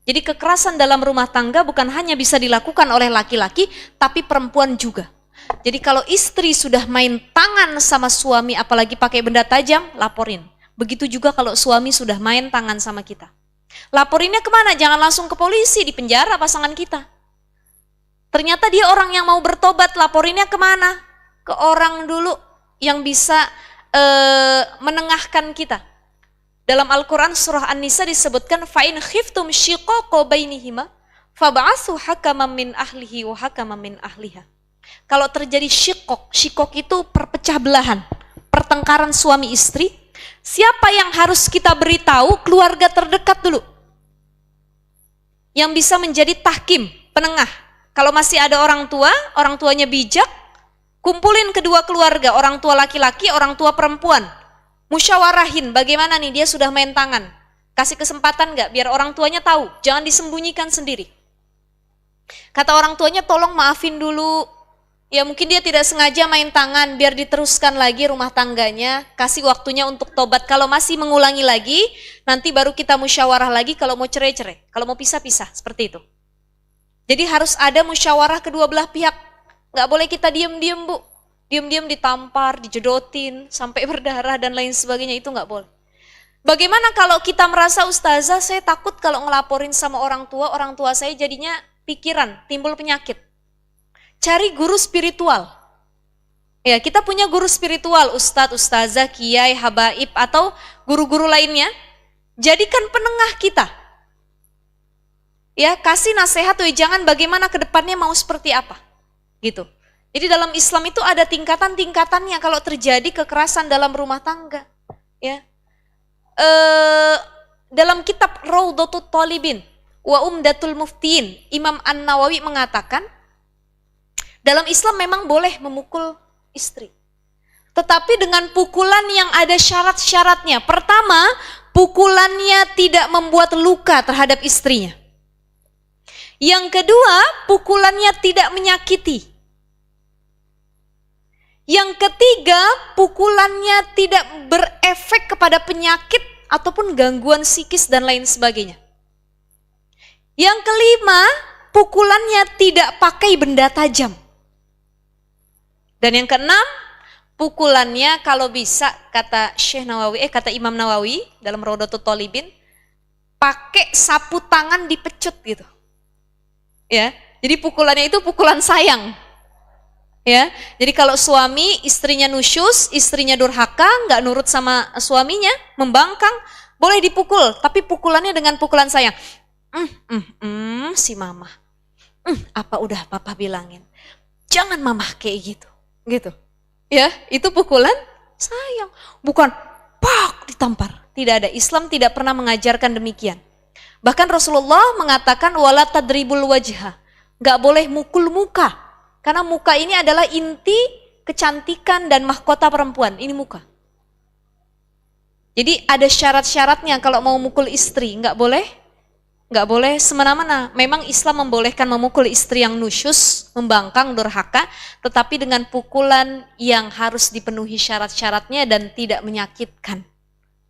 Jadi kekerasan dalam rumah tangga bukan hanya bisa dilakukan oleh laki-laki, tapi perempuan juga. Jadi kalau istri sudah main tangan sama suami, apalagi pakai benda tajam, laporin. Begitu juga kalau suami sudah main tangan sama kita. Laporinnya kemana? Jangan langsung ke polisi, di penjara pasangan kita. Ternyata dia orang yang mau bertobat, laporinnya kemana? Ke orang dulu yang bisa menengahkan kita. Dalam Al-Quran surah An-Nisa disebutkan fa'in khiftum syiqaqa bainihima fab'atsu hakaman min ahlihi wa hakaman min ahliha. Kalau terjadi syikok itu perpecah belahan, pertengkaran suami istri, siapa yang harus kita beritahu? Keluarga terdekat dulu. Yang bisa menjadi tahkim, penengah. Kalau masih ada orang tuanya bijak, kumpulin kedua keluarga, orang tua laki-laki, orang tua perempuan. Musyawarahin bagaimana nih dia sudah main tangan. Kasih kesempatan nggak biar orang tuanya tahu, jangan disembunyikan sendiri. Kata orang tuanya tolong maafin dulu. Ya mungkin dia tidak sengaja main tangan, biar diteruskan lagi rumah tangganya, kasih waktunya untuk tobat. Kalau masih mengulangi lagi, nanti baru kita musyawarah lagi, kalau mau cerai-cerai, kalau mau pisah-pisah, seperti itu. Jadi harus ada musyawarah kedua belah pihak. Nggak boleh kita diem-diem bu. Diam-diam ditampar, dijedotin, sampai berdarah dan lain sebagainya, itu nggak boleh. Bagaimana kalau kita merasa ustazah saya takut kalau ngelaporin sama orang tua saya jadinya pikiran, timbul penyakit. Cari guru spiritual. Ya, kita punya guru spiritual, ustadz, ustazah, kiai, habaib, atau guru-guru lainnya. Jadikan penengah kita. Ya, kasih nasihat, jangan bagaimana ke depannya mau seperti apa. Gitu. Jadi dalam Islam itu ada tingkatan-tingkatannya kalau terjadi kekerasan dalam rumah tangga. Ya. Dalam kitab Raudhatul Talibin wa Umdatul Muftiin, Imam An-Nawawi mengatakan, dalam Islam memang boleh memukul istri. tetapi dengan pukulan yang ada syarat-syaratnya. Pertama, pukulannya tidak membuat luka terhadap istrinya. Yang kedua, pukulannya tidak menyakiti. Yang ketiga, pukulannya tidak berefek kepada penyakit ataupun gangguan psikis dan lain sebagainya. Yang kelima, pukulannya tidak pakai benda tajam. Dan yang keenam, pukulannya kalau bisa kata kata Imam Nawawi dalam Raudhatul Thalibin, pakai sapu tangan dipecut gitu. Ya, jadi pukulannya itu pukulan sayang. Ya, jadi kalau suami istrinya nusyus, istrinya durhaka, nggak nurut sama suaminya, membangkang, boleh dipukul, tapi pukulannya dengan pukulan sayang. Si mama, apa udah papa bilangin, jangan mama kayak gitu. Ya, itu pukulan sayang, bukan pak ditampar. Tidak ada, Islam tidak pernah mengajarkan demikian. Bahkan Rasulullah mengatakan wala tadribul wajha, nggak boleh mukul muka. Karena muka ini adalah inti kecantikan dan mahkota perempuan, ini muka. Jadi ada syarat-syaratnya kalau mau mukul istri, nggak boleh semena-mena. Memang Islam membolehkan memukul istri yang nusyus, membangkang, durhaka, tetapi dengan pukulan yang harus dipenuhi syarat-syaratnya dan tidak menyakitkan.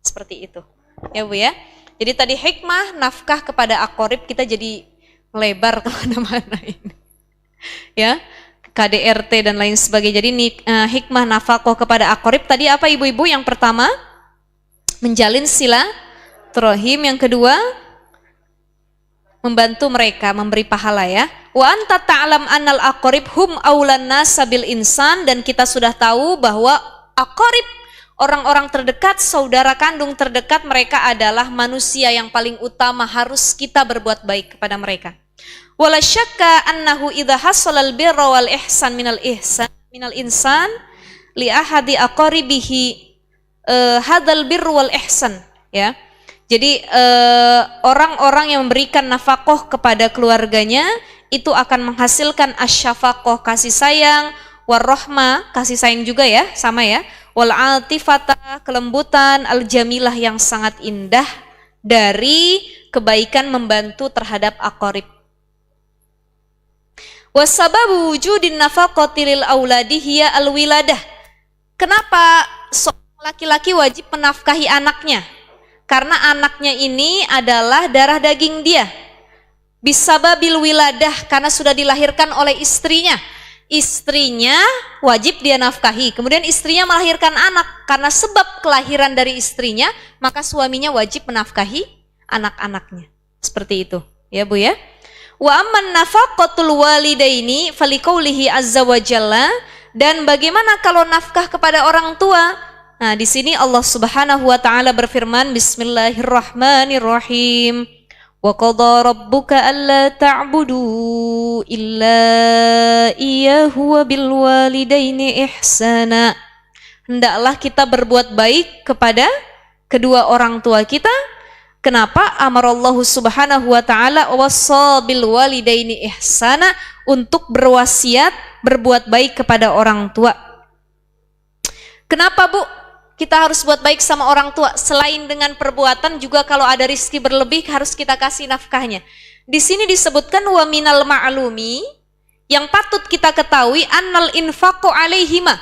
Seperti itu. Ya Bu ya. Jadi tadi hikmah nafkah kepada aqorib, kita jadi melebar kemana-mana ini. Ya, KDRT dan lain sebagainya. Jadi hikmah nafkah kepada aqorib tadi apa ibu-ibu? Yang pertama, menjalin silaturahim. Yang kedua, membantu mereka, memberi pahala ya. Wa anta ta'lam annal aqorib hum aulan nas bil insan, dan kita sudah tahu bahwa aqorib, orang-orang terdekat, saudara kandung terdekat, mereka adalah manusia yang paling utama, harus kita berbuat baik kepada mereka. Wala syakka annahu idza hasalal birra wal ihsan minal insan li ahadi aqaribihi hadzal birru wal ihsan ya. Jadi orang-orang yang memberikan nafkah kepada keluarganya itu akan menghasilkan asyafaqah, kasih sayang, warahmah, kasih sayang juga ya, sama ya, wal atifata, kelembutan, al jamilah yang sangat indah dari kebaikan membantu terhadap aqarib. Wasababu wujudin nafaqati lil auladi hiya al wiladah. Kenapa seorang laki-laki wajib menafkahi anaknya? Karena anaknya ini adalah darah daging dia. Bisababil wiladah, karena sudah dilahirkan oleh istrinya. Istrinya wajib dia nafkahi. Kemudian istrinya melahirkan anak. Karena sebab kelahiran dari istrinya, maka suaminya wajib menafkahi anak-anaknya. Seperti itu. Ya Bu ya. Wa amman nafaqatul walidaini faliqaulihi azza wa jalla, dan bagaimana kalau nafkah kepada orang tua? Nah, di sini Allah Subhanahu wa taala berfirman, bismillahirrahmanirrahim. Wa qadha rabbuka alla ta'budu illa iyyahu wa bil walidaini ihsana. Hendaklah kita berbuat baik kepada kedua orang tua kita. Kenapa? Amarallahu subhanahu wa ta'ala wassabil walidaini ihsana, untuk berwasiat berbuat baik kepada orang tua. Kenapa Bu? Kita harus buat baik sama orang tua. Selain dengan perbuatan, juga kalau ada rizki berlebih harus kita kasih nafkahnya. Di sini disebutkan wa minal ma'lumi, yang patut kita ketahui, annal infaqu alaihima,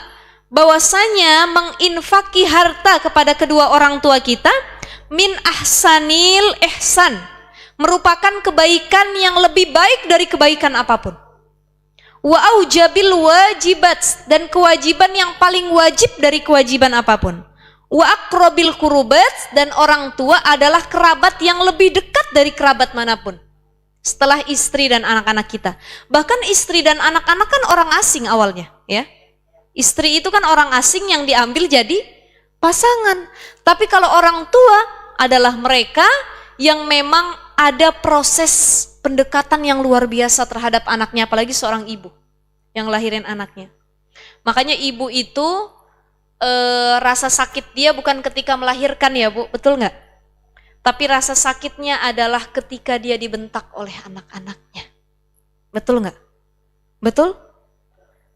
bahwasanya menginfaki harta kepada kedua orang tua kita, min ahsanil ihsan, merupakan kebaikan yang lebih baik dari kebaikan apapun. Wa aujabil wajibat, dan kewajiban yang paling wajib dari kewajiban apapun. Wa aqrabil qurubat, dan orang tua adalah kerabat yang lebih dekat dari kerabat manapun setelah istri dan anak-anak kita. Bahkan istri dan anak-anak kan orang asing awalnya ya. Istri itu kan orang asing yang diambil jadi pasangan. Tapi kalau orang tua adalah mereka yang memang ada proses pendekatan yang luar biasa terhadap anaknya, apalagi seorang ibu yang lahirin anaknya. Makanya ibu itu rasa sakit dia bukan ketika melahirkan ya Bu, betul nggak? Tapi rasa sakitnya adalah ketika dia dibentak oleh anak-anaknya. Betul nggak? Betul?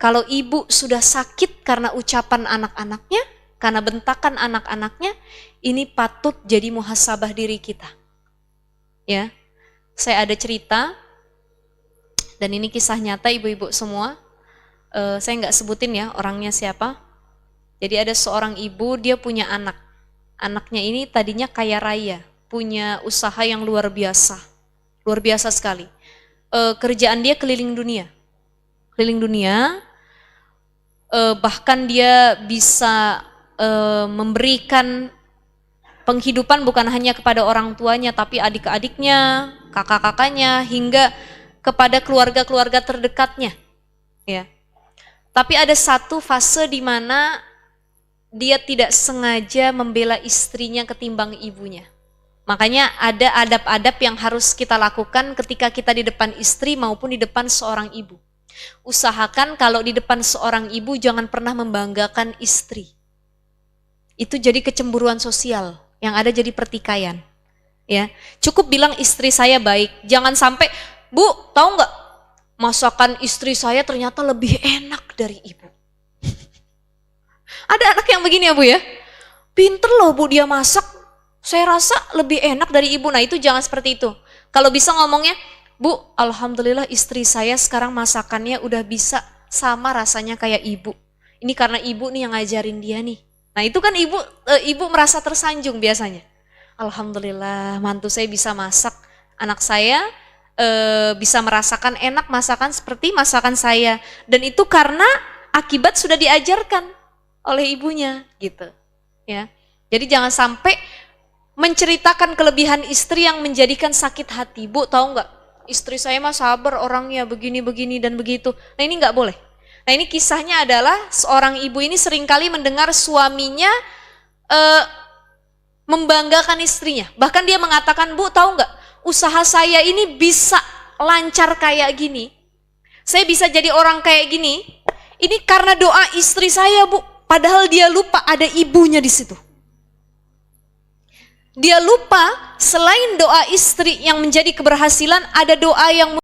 Kalau ibu sudah sakit karena ucapan anak-anaknya, karena bentakan anak-anaknya, ini patut jadi muhasabah diri kita. Ya, saya ada cerita, dan ini kisah nyata ibu-ibu semua. Saya nggak sebutin ya orangnya siapa. Jadi ada seorang ibu, dia punya anak. Anaknya ini tadinya kaya raya, punya usaha yang luar biasa sekali. Kerjaan dia keliling dunia. Bahkan dia bisa memberikan penghidupan bukan hanya kepada orang tuanya, tapi adik-adiknya, kakak-kakaknya, hingga kepada keluarga-keluarga terdekatnya. Ya. Tapi ada satu fase di mana dia tidak sengaja membela istrinya ketimbang ibunya. Makanya ada adab-adab yang harus kita lakukan ketika kita di depan istri maupun di depan seorang ibu. Usahakan kalau di depan seorang ibu jangan pernah membanggakan istri. Itu jadi kecemburuan sosial, yang ada jadi pertikaian. Ya, cukup bilang istri saya baik, jangan sampai, Bu, tahu nggak? Masakan istri saya ternyata lebih enak dari ibu. Ada anak yang begini ya Bu ya, pinter loh Bu dia masak, saya rasa lebih enak dari ibu. Nah itu jangan seperti itu. Kalau bisa ngomongnya, Bu, alhamdulillah istri saya sekarang masakannya udah bisa sama rasanya kayak ibu. Ini karena ibu nih yang ngajarin dia nih. Nah itu kan ibu merasa tersanjung biasanya. Alhamdulillah mantu saya bisa masak, anak saya bisa merasakan enak masakan seperti masakan saya. Dan itu karena akibat sudah diajarkan oleh ibunya gitu. Ya, jadi jangan sampai menceritakan kelebihan istri yang menjadikan sakit hati. Bu, tahu nggak? Istri saya mah sabar orangnya begini-begini dan begitu. Nah ini nggak boleh. Nah ini kisahnya adalah seorang ibu ini seringkali mendengar suaminya membanggakan istrinya. Bahkan dia mengatakan, Bu tahu nggak, usaha saya ini bisa lancar kayak gini. Saya bisa jadi orang kayak gini. Ini karena doa istri saya Bu. Padahal dia lupa ada ibunya di situ. Dia lupa selain doa istri yang menjadi keberhasilan, ada doa yang